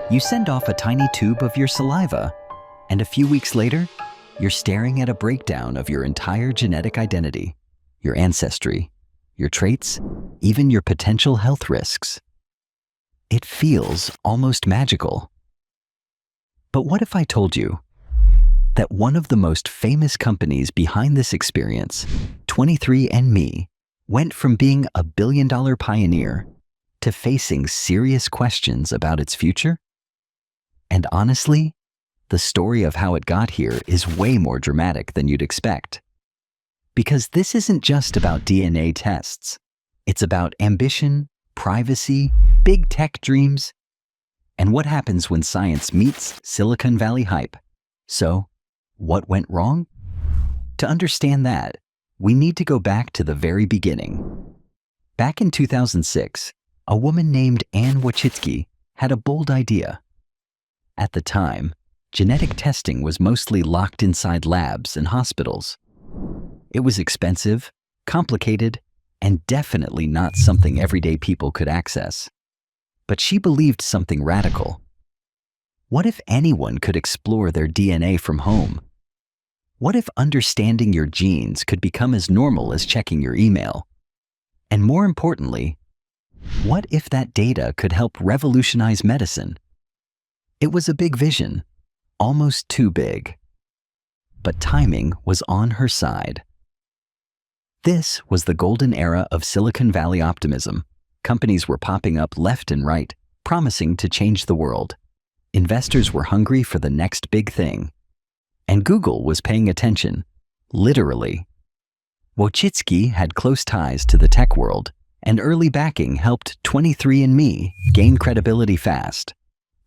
You send off a tiny tube of your saliva, and a few weeks later, you're staring at a breakdown of your entire genetic identity, your ancestry, your traits, even your potential health risks. It feels almost magical. But what if I told you that one of the most famous companies behind this experience, 23andMe, went from being a billion-dollar pioneer to facing serious questions about its future? And honestly, the story of how it got here is way more dramatic than you'd expect. Because this isn't just about DNA tests. It's about ambition, privacy, big tech dreams, and what happens when science meets Silicon Valley hype. So, what went wrong? To understand that, we need to go back to the very beginning. Back in 2006, a woman named Anne Wojcicki had a bold idea. At the time, genetic testing was mostly locked inside labs and hospitals. It was expensive, complicated, and definitely not something everyday people could access. But she believed something radical. What if anyone could explore their DNA from home? What if understanding your genes could become as normal as checking your email? And more importantly, what if that data could help revolutionize medicine? It was a big vision, almost too big. But timing was on her side. This was the golden era of Silicon Valley optimism. Companies were popping up left and right, promising to change the world. Investors were hungry for the next big thing. And Google was paying attention, literally. Wojcicki had close ties to the tech world, and early backing helped 23andMe gain credibility fast.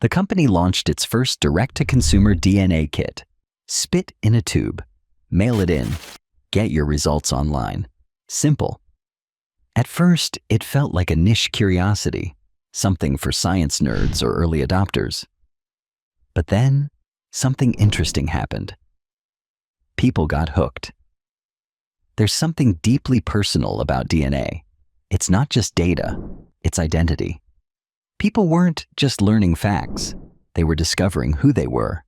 The company launched its first direct-to-consumer DNA kit. Spit in a tube, mail it in, get your results online. Simple. At first, it felt like a niche curiosity, something for science nerds or early adopters. But then, something interesting happened. People got hooked. There's something deeply personal about DNA. It's not just data, it's identity. People weren't just learning facts, they were discovering who they were,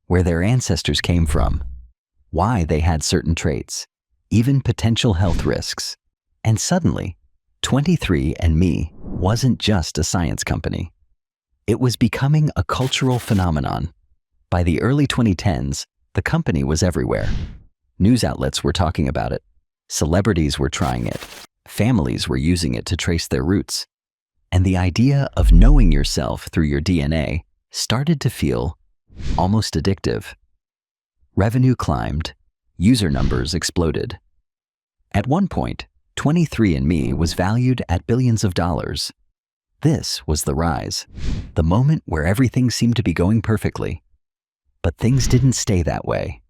where their ancestors came from, why they had certain traits, even potential health risks. And suddenly, 23andMe wasn't just a science company. It was becoming a cultural phenomenon. By the early 2010s, the company was everywhere. News outlets were talking about it. Celebrities were trying it. Families were using it to trace their roots. And the idea of knowing yourself through your DNA started to feel almost addictive. Revenue climbed. User numbers exploded. At one point, 23andMe was valued at billions of dollars. This was the rise, the moment where everything seemed to be going perfectly. But things didn't stay that way.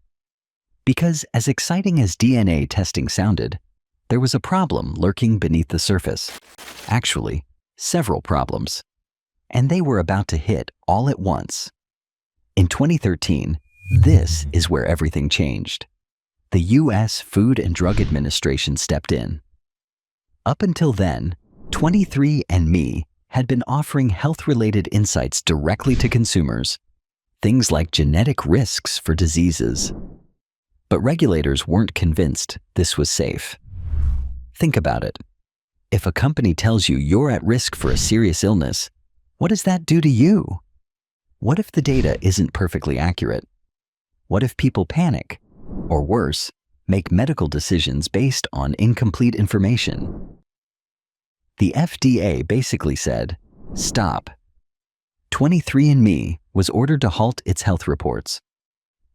Because as exciting as DNA testing sounded, there was a problem lurking beneath the surface. Actually, several problems. And they were about to hit all at once. In 2013, this is where everything changed. The U.S. Food and Drug Administration stepped in. Up until then, 23andMe had been offering health-related insights directly to consumers, things like genetic risks for diseases. But regulators weren't convinced this was safe. Think about it. If a company tells you you're at risk for a serious illness, what does that do to you? What if the data isn't perfectly accurate? What if people panic? Or worse, make medical decisions based on incomplete information? The FDA basically said, stop. 23andMe was ordered to halt its health reports.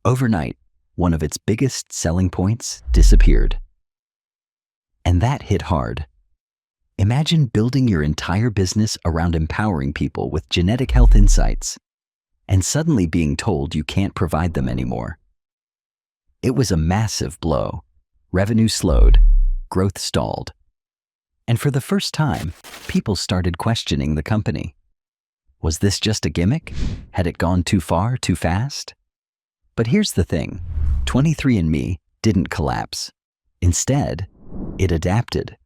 Overnight, one of its biggest selling points disappeared. And that hit hard. Imagine building your entire business around empowering people with genetic health insights, and suddenly being told you can't provide them anymore. It was a massive blow. Revenue slowed, growth stalled. And for the first time, people started questioning the company. Was this just a gimmick? Had it gone too far, too fast? But here's the thing, 23andMe didn't collapse. Instead, it adapted.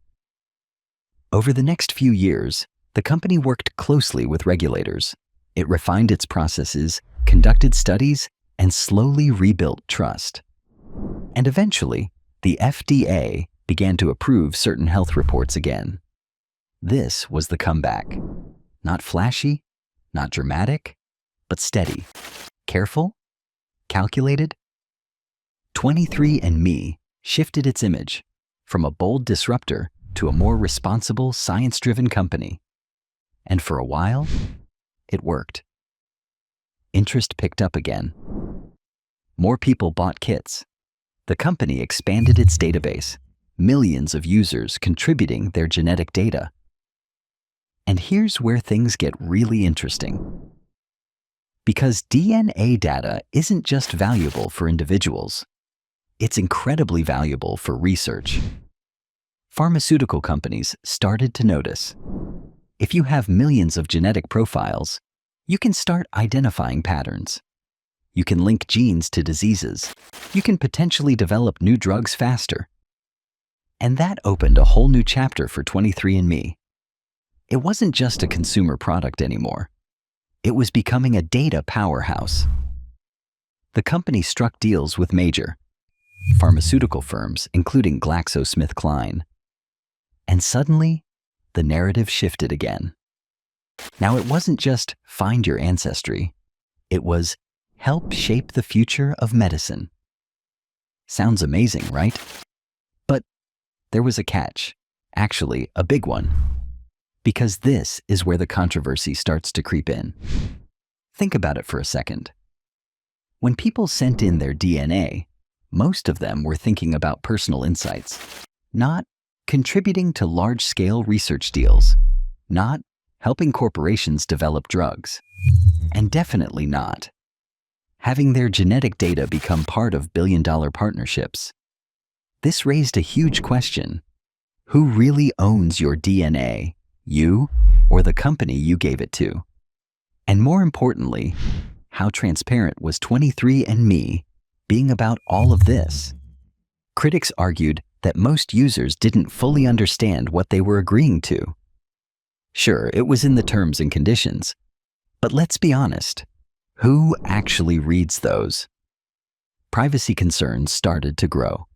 Over the next few years, the company worked closely with regulators. It refined its processes, conducted studies, and slowly rebuilt trust. And eventually, the FDA began to approve certain health reports again. This was the comeback. Not flashy, not dramatic, but steady. Careful, calculated. 23andMe shifted its image from a bold disruptor to a more responsible, science-driven company. And for a while, it worked. Interest picked up again. More people bought kits. The company expanded its database, millions of users contributing their genetic data. And here's where things get really interesting. Because DNA data isn't just valuable for individuals, it's incredibly valuable for research. Pharmaceutical companies started to notice. If you have millions of genetic profiles, you can start identifying patterns. You can link genes to diseases. You can potentially develop new drugs faster. And that opened a whole new chapter for 23andMe. It wasn't just a consumer product anymore. It was becoming a data powerhouse. The company struck deals with major pharmaceutical firms, including GlaxoSmithKline. And suddenly, the narrative shifted again. Now, it wasn't just find your ancestry. It was help shape the future of medicine. Sounds amazing, right? But there was a catch. Actually, a big one. Because this is where the controversy starts to creep in. Think about it for a second. When people sent in their DNA, most of them were thinking about personal insights, not contributing to large-scale research deals, not helping corporations develop drugs, and definitely not having their genetic data become part of billion-dollar partnerships. This raised a huge question. Who really owns your DNA? You or the company you gave it to? And more importantly, how transparent was 23andMe being about all of this? Critics argued that most users didn't fully understand what they were agreeing to. Sure, it was in the terms and conditions, but let's be honest, who actually reads those? Privacy concerns started to grow.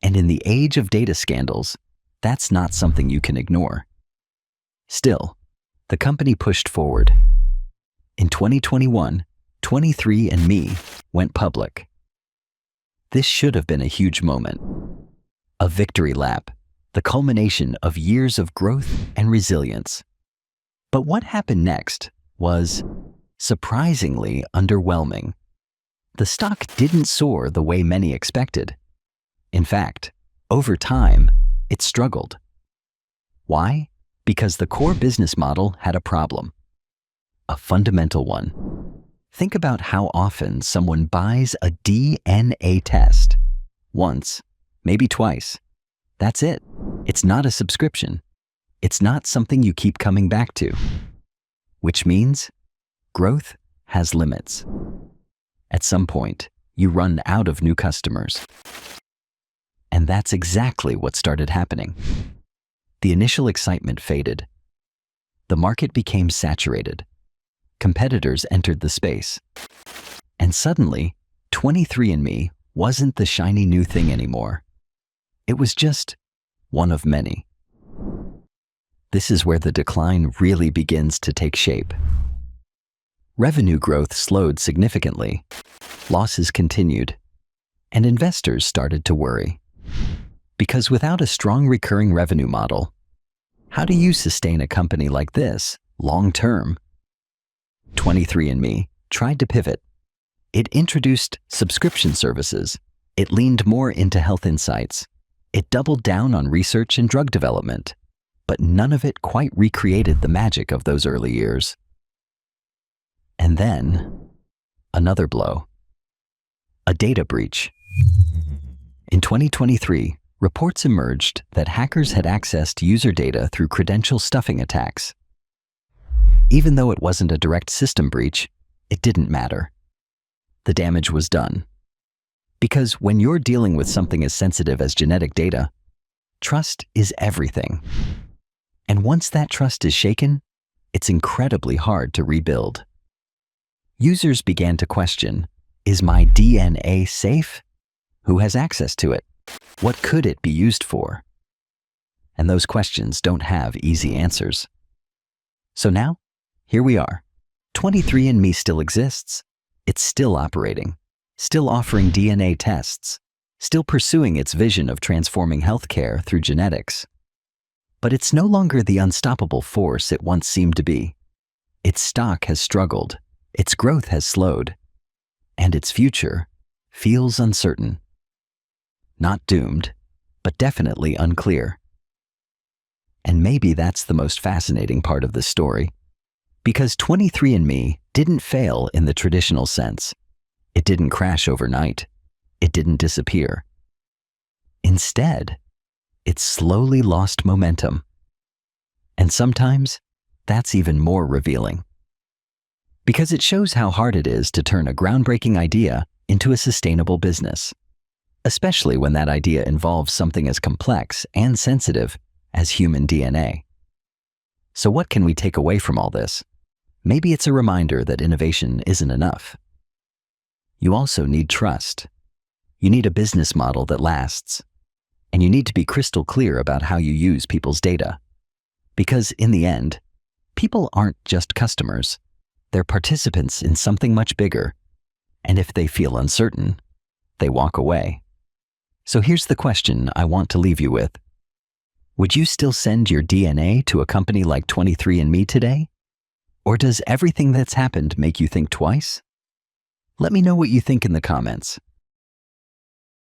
And in the age of data scandals, that's not something you can ignore. Still, the company pushed forward. In 2021, 23andMe went public. This should have been a huge moment. A victory lap, the culmination of years of growth and resilience. But what happened next was surprisingly underwhelming. The stock didn't soar the way many expected. In fact, over time, it struggled. Why? Because the core business model had a problem. A fundamental one. Think about how often someone buys a DNA test. Once, maybe twice. That's it. It's not a subscription. It's not something you keep coming back to. Which means growth has limits. At some point, you run out of new customers. And that's exactly what started happening. The initial excitement faded. The market became saturated. Competitors entered the space. And suddenly, 23andMe wasn't the shiny new thing anymore. It was just one of many. This is where the decline really begins to take shape. Revenue growth slowed significantly. Losses continued. And investors started to worry. Because without a strong recurring revenue model, how do you sustain a company like this long-term? 23andMe tried to pivot. It introduced subscription services. It leaned more into health insights. It doubled down on research and drug development. But none of it quite recreated the magic of those early years. And then, another blow. A data breach. In 2023, reports emerged that hackers had accessed user data through credential stuffing attacks. Even though it wasn't a direct system breach, it didn't matter. The damage was done. Because when you're dealing with something as sensitive as genetic data, trust is everything. And once that trust is shaken, it's incredibly hard to rebuild. Users began to question, is my DNA safe? Who has access to it? What could it be used for? And those questions don't have easy answers. So now, here we are. 23andMe still exists. It's still operating, still offering DNA tests, still pursuing its vision of transforming healthcare through genetics. But it's no longer the unstoppable force it once seemed to be. Its stock has struggled, its growth has slowed, and its future feels uncertain. Not doomed, but definitely unclear. And maybe that's the most fascinating part of this story. Because 23andMe didn't fail in the traditional sense. It didn't crash overnight. It didn't disappear. Instead, it slowly lost momentum. And sometimes, that's even more revealing. Because it shows how hard it is to turn a groundbreaking idea into a sustainable business, especially when that idea involves something as complex and sensitive as human DNA. So what can we take away from all this? Maybe it's a reminder that innovation isn't enough. You also need trust. You need a business model that lasts. And you need to be crystal clear about how you use people's data. Because in the end, people aren't just customers. They're participants in something much bigger. And if they feel uncertain, they walk away. So here's the question I want to leave you with. Would you still send your DNA to a company like 23andMe today? Or does everything that's happened make you think twice? Let me know what you think in the comments.